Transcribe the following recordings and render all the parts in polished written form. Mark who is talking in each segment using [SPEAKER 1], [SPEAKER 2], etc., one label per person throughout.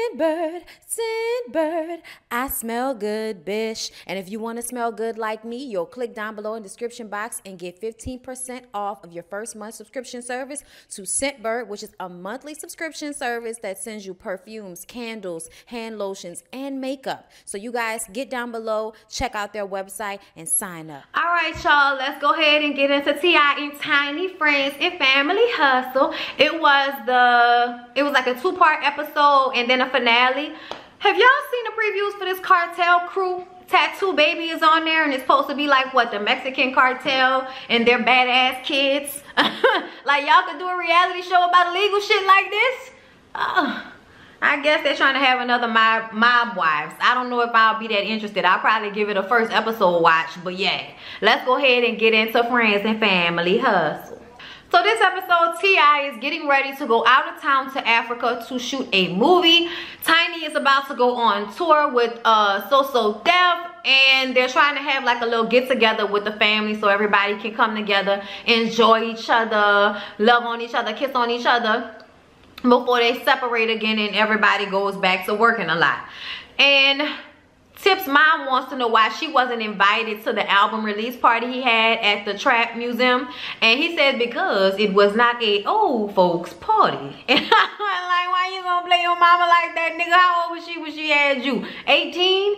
[SPEAKER 1] Scentbird, Scentbird, I smell good, bish. And if you want to smell good like me, you'll click down below in the description box and get 15% off of your first month subscription service to Scentbird, which is a monthly subscription service that sends you perfumes, candles, hand lotions, and makeup. So you guys get down below, check out their website, and sign up.
[SPEAKER 2] All right, y'all, let's go ahead and get into T.I. and Tiny Friends and Family Hustle. It was like a 2-part episode and then a finale. Have y'all seen the previews for this cartel crew? Tattoo Baby is on there, and it's supposed to be like what, the Mexican cartel and their badass kids. Like y'all could do a reality show about illegal shit like this? I guess they're trying to have another mob wives. I don't know if I'll be that interested. I'll probably give it a first episode watch, but yeah. Let's go ahead and get into Friends and Family Hustle. So this episode, T.I. is getting ready to go out of town to Africa to shoot a movie. Tiny is about to go on tour with So Def, and they're trying to have like a little get together with the family so everybody can come together, enjoy each other, love on each other, kiss on each other before they separate again and everybody goes back to working a lot. And Tip's mom wants to know why she wasn't invited to the album release party he had at the Trap Museum. And he said because it was not a old folks party. And I'm like, why you gonna play your mama like that, nigga? How old was she when she had you? 18?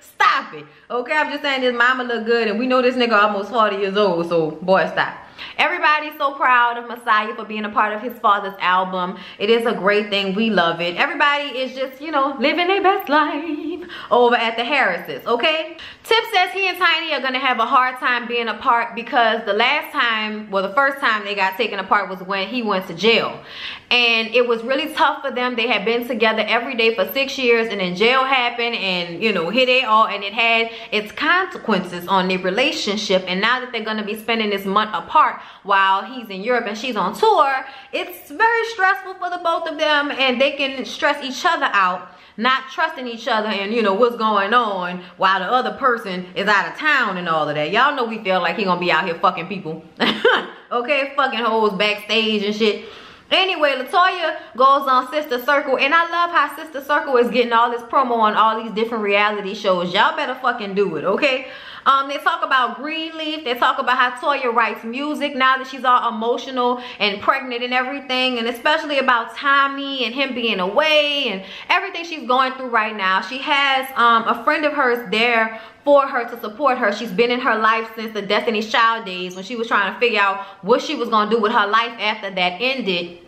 [SPEAKER 2] Stop it. Okay, I'm just saying this mama look good, and we know this nigga almost 40 years old, so boy, stop. Everybody's so proud of Messiah for being a part of his father's album. It is a great thing. We love it. Everybody is just, you know, living their best life over at the Harrises, okay? Tip says he and Tiny are going to have a hard time being apart because the last time, well, the first time they got taken apart was when he went to jail. And it was really tough for them. They had been together every day for 6 years, and then jail happened, and, you know, here they are, and it had its consequences on their relationship. And now that they're going to be spending this month apart while he's in Europe and she's on tour, it's very stressful for the both of them, and they can stress each other out, not trusting each other and, you know, what's going on while the other person is out of town and all of that. Y'all know we feel like he gonna be out here fucking people. Okay, fucking hoes backstage and shit. Anyway, LaToya goes on Sister Circle, and I love how Sister Circle is getting all this promo on all these different reality shows. Y'all better fucking do it, okay? They talk about Greenleaf. They talk about how Toya writes music now that she's all emotional and pregnant and everything, and especially about Tommy and him being away and everything she's going through right now. She has a friend of hers there for her to support her. She's been in her life since the Destiny's Child days when she was trying to figure out what she was going to do with her life after that ended.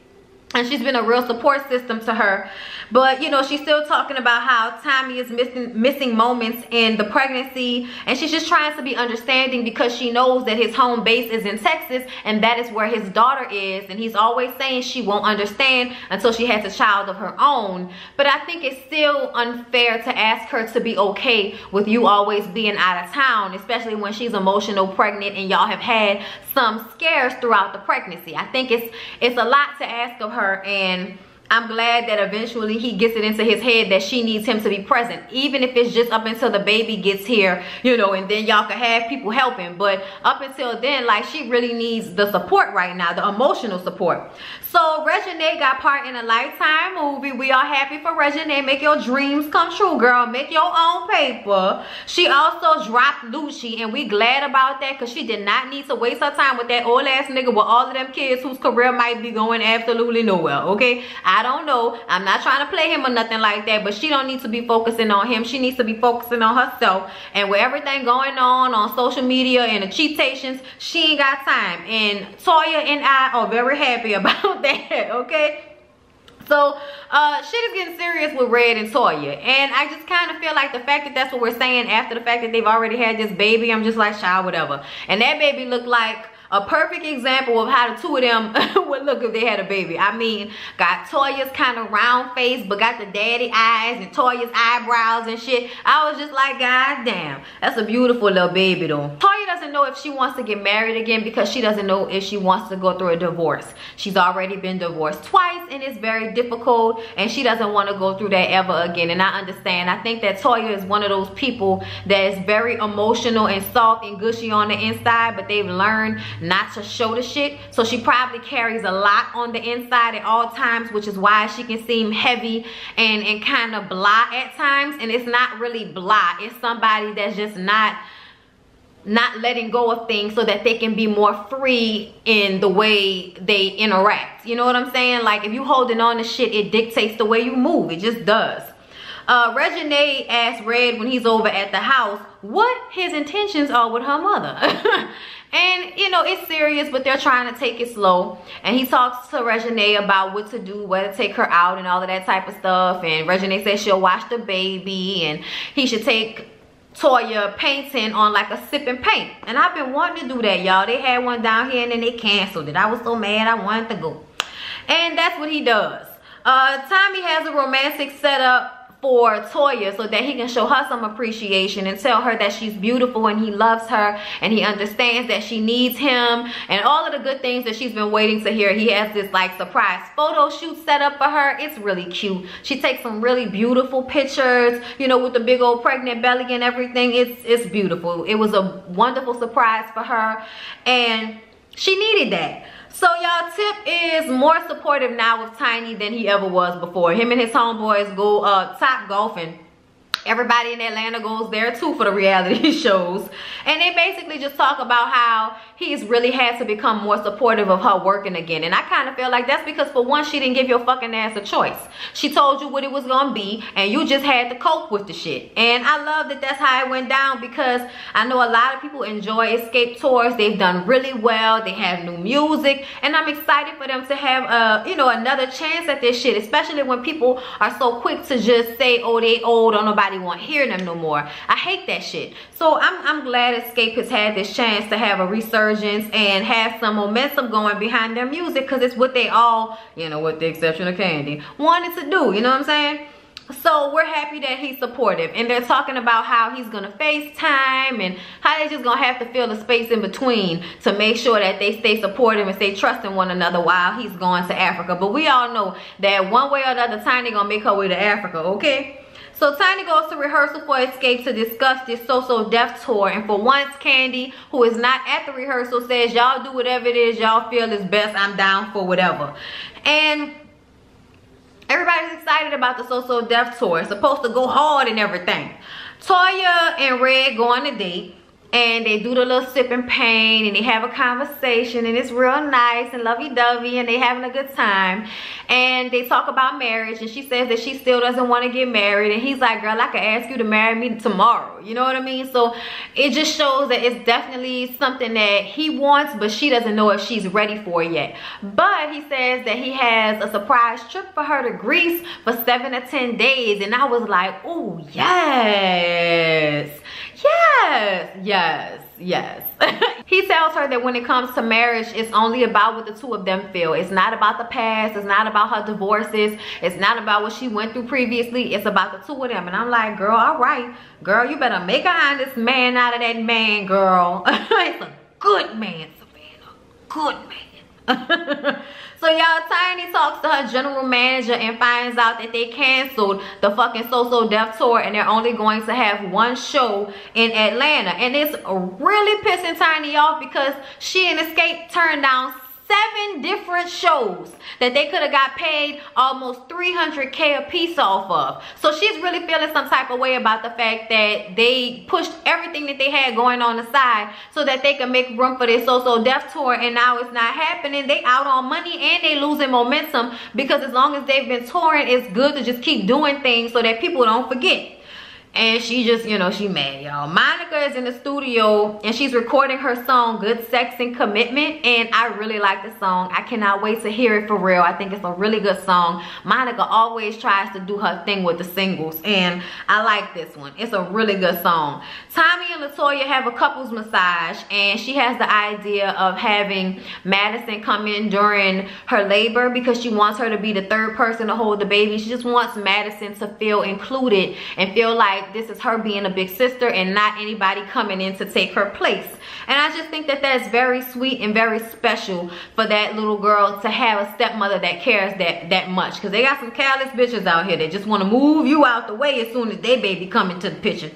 [SPEAKER 2] And she's been a real support system to her. But, you know, she's still talking about how Tommy is missing moments in the pregnancy. And she's just trying to be understanding because she knows that his home base is in Texas, and that is where his daughter is. And he's always saying she won't understand until she has a child of her own. But I think it's still unfair to ask her to be okay with you always being out of town, especially when she's emotional, pregnant, and y'all have had some scares throughout the pregnancy. I think it's a lot to ask of her, and I'm glad that eventually he gets it into his head that she needs him to be present, even if it's just up until the baby gets here, you know, and then y'all can have people helping. But up until then, like, she really needs the support right now, the emotional support. So Reginae got part in a Lifetime movie. We are happy for Reginae. Make your dreams come true, girl. Make your own paper. She also dropped Lucci, and we glad about that because she did not need to waste her time with that old ass nigga with all of them kids whose career might be going absolutely nowhere, okay? I don't know. I'm not trying to play him or nothing like that, but she don't need to be focusing on him. She needs to be focusing on herself. And with everything going on social media and the cheatations, she ain't got time. And Toya and I are very happy about that, okay? So, shit is getting serious with Red and Toya. And I just kind of feel like the fact that that's what we're saying after the fact that they've already had this baby, I'm just like, child, whatever. And that baby looked like a perfect example of how the two of them would look if they had a baby. I mean, got Toya's kind of round face, but got the daddy eyes and Toya's eyebrows and shit. I was just like, God damn, that's a beautiful little baby though. Toya doesn't know if she wants to get married again because she doesn't know if she wants to go through a divorce. She's already been divorced twice and it's very difficult, and she doesn't want to go through that ever again. And I understand. I think that Toya is one of those people that is very emotional and soft and gushy on the inside, but they've learned not to show the shit. So she probably carries a lot on the inside at all times, which is why she can seem heavy and kind of blah at times. And it's not really blah. It's somebody that's just not letting go of things so that they can be more free in the way they interact. You know what I'm saying? Like, if you holding on to shit, it dictates the way you move. It just does. Reginae asked Red when he's over at the house what his intentions are with her mother. And, you know, it's serious, but they're trying to take it slow. And he talks to Reginae about what to do, where to take her out and all of that type of stuff. And Reginae says she'll watch the baby and he should take Toya painting on like a sip and paint. And I've been wanting to do that, y'all. They had one down here and then they canceled it. I was so mad I wanted to go. And that's what he does. Tommy has a romantic setup for Toya so that he can show her some appreciation and tell her that she's beautiful and he loves her and he understands that she needs him and all of the good things that she's been waiting to hear. He has this like surprise photo shoot set up for her. It's really cute. She takes some really beautiful pictures, you know, with the big old pregnant belly and everything. It's beautiful. It was a wonderful surprise for her and she needed that. So y'all, Tip is more supportive now of Tiny than he ever was before. Him and his homeboys go top golfing. Everybody in Atlanta goes there too for the reality shows. And they basically just talk about how he's really had to become more supportive of her working again. And I kind of feel like that's because for once she didn't give your fucking ass a choice. She told you what it was gonna be and you just had to cope with the shit. And I love that that's how it went down because I know a lot of people enjoy Escape tours. They've done really well. They have new music. And I'm excited for them to have you know, another chance at this shit. Especially when people are so quick to just say, oh, they old, or nobody won't hear them no more. I hate that shit. So I'm glad Escape has had this chance to have a resurgence and have some momentum going behind their music because it's what they all, you know, with the exception of Candy, wanted to do. You know what I'm saying? So we're happy that he's supportive. And they're talking about how he's gonna FaceTime and how they just gonna have to fill the space in between to make sure that they stay supportive and stay trusting one another while he's going to Africa. But we all know that one way or the other, Tiny gonna make her way to Africa, okay? So Tiny goes to rehearsal for Escape to discuss this So Def tour. And for once, Candy, who is not at the rehearsal, says, y'all do whatever it is y'all feel is best. I'm down for whatever. And everybody's excited about the So Def tour. It's supposed to go hard and everything. Toya and Red go on a date. And they do the little sip and paint and they have a conversation and it's real nice and lovey-dovey and they having a good time. And they talk about marriage and she says that she still doesn't want to get married. And he's like, girl, I could ask you to marry me tomorrow. You know what I mean? So it just shows that it's definitely something that he wants, but she doesn't know if she's ready for it yet. But he says that he has a surprise trip for her to Greece for 7 to 10 days. And I was like, oh, yes. Yes, yes, yes. He tells her that when it comes to marriage, it's only about what the two of them feel. It's not about the past. It's not about her divorces. It's not about what she went through previously. It's about the two of them. And I'm like, girl, all right. Girl, you better make an honest man out of that man, girl. It's a good man, Savannah. Good man. So y'all, Tiny talks to her general manager and finds out that they canceled the fucking So Def tour and they're only going to have one show in Atlanta. And it's really pissing Tiny off because she and Escape turned down 7 different shows that they could have got paid almost $300K a piece off of. So she's really feeling some type of way about the fact that they pushed everything that they had going on the side so that they could make room for this So Def tour, and now it's not happening. They out on money and they losing momentum because as long as they've been touring, it's good to just keep doing things so that people don't forget. And she just, you know, she mad, y'all. Monica is in the studio and she's recording her song, Good Sex and Commitment. And I really like the song. I cannot wait to hear it for real. I think it's a really good song. Monica always tries to do her thing with the singles. And I like this one. It's a really good song. Tommy and LaToya have a couples massage. And she has the idea of having Madison come in during her labor because she wants her to be the third person to hold the baby. She just wants Madison to feel included and feel like like this is her being a big sister and not anybody coming in to take her place. And I just think that that's very sweet and very special for that little girl to have a stepmother that cares that much. Because they got some careless bitches out here that just want to move you out the way as soon as their baby come into the picture.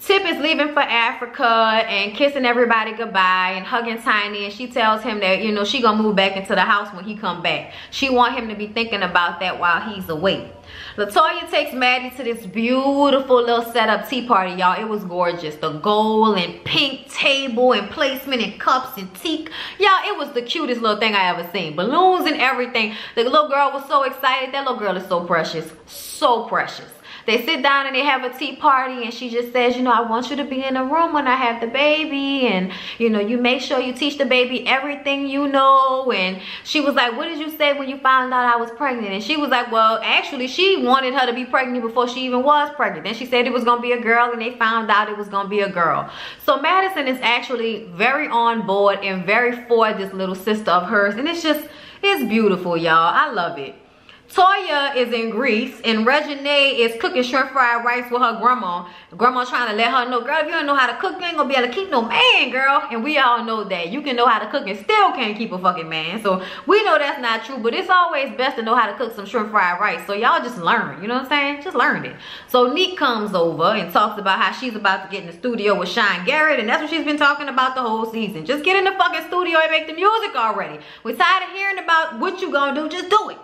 [SPEAKER 2] Tip is leaving for Africa and kissing everybody goodbye and hugging Tiny, and she tells him that, you know, she gonna move back into the house when he come back. She want him to be thinking about that while he's away. Latoya takes Maddie to this beautiful little setup tea party, y'all. It was gorgeous. The gold and pink table and placement and cups and tea. Y'all, it was the cutest little thing I ever seen. Balloons and everything. The little girl was so excited. That little girl is so precious. So precious. They sit down and they have a tea party, and she just says, you know, I want you to be in the room when I have the baby, and you know, you make sure you teach the baby everything you know. And she was like, what did you say when you found out I was pregnant? And she was like, well, actually she wanted her to be pregnant before she even was pregnant. Then she said it was gonna be a girl, and they found out it was gonna be a girl. So Madison is actually very on board and very for this little sister of hers, and it's beautiful, y'all. I love it. Toya is in Greece, and Reginae is cooking shrimp fried rice with her grandma. Grandma trying to let her know, girl, if you don't know how to cook, you ain't gonna be able to keep no man, girl. And we all know that. You can know how to cook and still can't keep a fucking man. So we know that's not true, but it's always best to know how to cook some shrimp fried rice. So y'all just learn, you know what I'm saying? Just learn it. So Neek comes over and talks about how she's about to get in the studio with Sean Garrett, and that's what she's been talking about the whole season. Just get in the fucking studio and make the music already. We're tired of hearing about what you gonna do, just do it.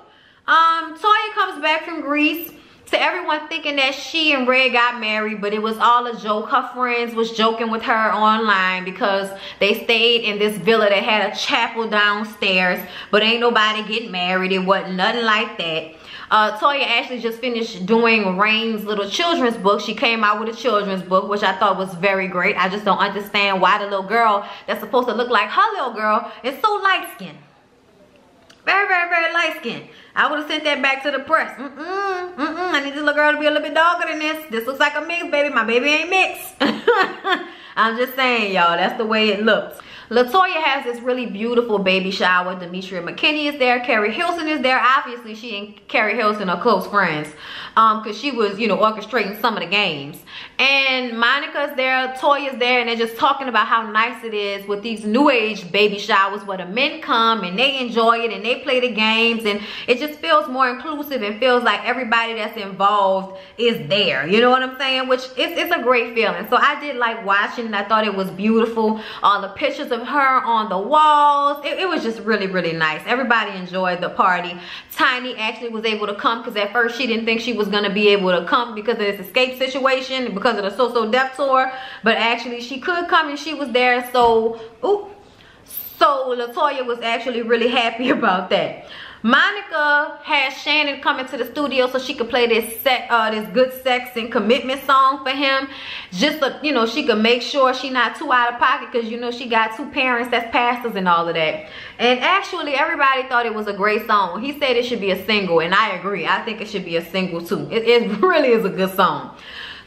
[SPEAKER 2] Toya comes back from Greece to everyone thinking that she and Red got married, but it was all a joke. Her friends was joking with her online because they stayed in this villa that had a chapel downstairs, but ain't nobody getting married. It wasn't nothing like that. Toya actually just finished doing Rain's little children's book. She came out with a children's book, which I thought was very great. I just don't understand why the little girl that's supposed to look like her little girl is so light-skinned. Very, very, very light-skinned. I would have sent that back to the press. I need this little girl to be a little bit darker than this. This looks like a mix, baby. My baby ain't mixed. I'm just saying, y'all. That's the way it looks. Latoya has this really beautiful baby shower. Demetria McKinney is there. Carrie Hilson is there. Obviously, she and Carrie Hilson are close friends because she was, you know, orchestrating some of the games. And Monica's there, Toya's there, and they're just talking about how nice it is with these new age baby showers where the men come and they enjoy it and they play the games, and it just feels more inclusive and feels like everybody that's involved is there. You know what I'm saying? Which it's a great feeling. So I did like watching it. I thought it was beautiful. All the pictures of her on the walls. It was just really, really nice. Everybody enjoyed the party. Tiny actually was able to come because at first she didn't think she was going to be able to come because of this escape situation, because of the So Deaf tour, but actually she could come and she was there. So Latoya was actually really happy about that. Monica had Shannon come into the studio so she could play this good sex and commitment song for him, just so, you know, she could make sure she not too out of pocket, because you know she got two parents that's pastors and all of that. And actually everybody thought it was a great song. He said it should be a single, and I agree. I think it should be a single too. It really is a good song.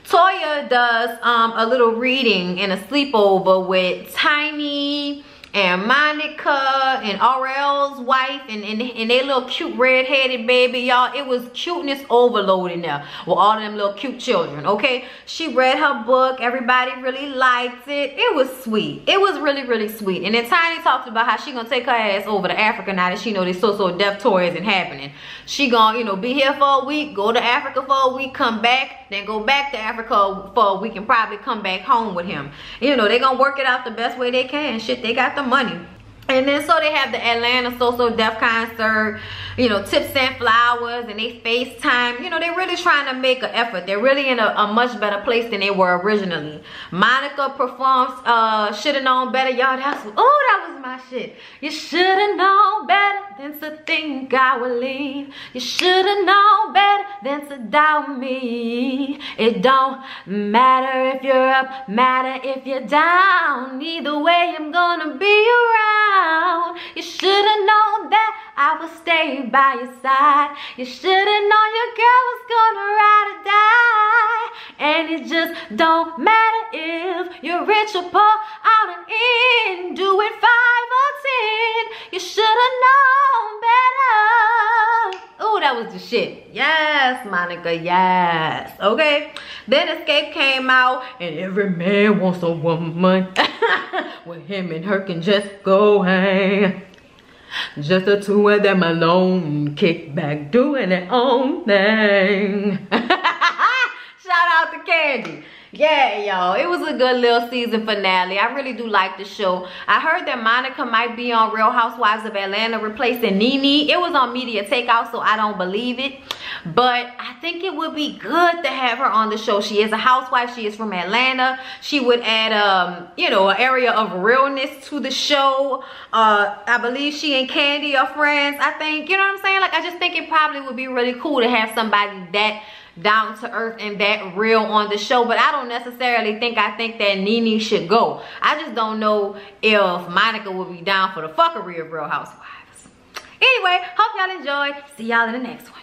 [SPEAKER 2] Toya does a little reading and a sleepover with Tiny and Monica and Aurel's wife and they little cute red-headed baby, y'all. It was cuteness overload in there with all of them little cute children, okay? She read her book. Everybody really liked it. It was sweet. It was really, really sweet. And then Tiny talked about how she gonna take her ass over to Africa now that she know this So Deaf tour isn't happening. She gonna, you know, be here for a week, go to Africa for a week, come back, then go back to Africa for a week and probably come back home with him. You know, they gonna work it out the best way they can. Shit, they got the money. And then so they have the Atlanta So Deaf concert, you know, tips and flowers, and they FaceTime. You know, they're really trying to make an effort. They're really in a much better place than they were originally. Monica performs Shoulda Known Better. Y'all, that was my shit. You shoulda known better than to think I would leave. You shoulda known better than to doubt me. It don't matter if you're up, matter if you're down. Either way, I'm gonna be around. You should have known that I would stay by your side. You should have known your girl was gonna ride or die. And it just don't matter if you're rich or poor, out and in, do it 5 or 10. You should have known better. Ooh, that that was the shit. Yes, Monica, yes. Okay. Then Escape came out, and every man wants a woman. With him and her can just go hang. Just the two of them alone, kick back, doing their own thing. Shout out to Candy. Yeah, y'all, it was a good little season finale. I really do like the show. I heard that Monica might be on Real Housewives of Atlanta replacing Nene. It was on Media Takeout, so I don't believe it. But I think it would be good to have her on the show. She is a housewife. She is from Atlanta. She would add, you know, an area of realness to the show. I believe she and Candy are friends, I think. You know what I'm saying? Like, I just think it probably would be really cool to have somebody that down to earth and that real on the show. But I don't necessarily think that Nene should go. I just don't know if Monica would be down for the fuckery of Real Housewives. Anyway, hope y'all enjoyed. See y'all in the next one.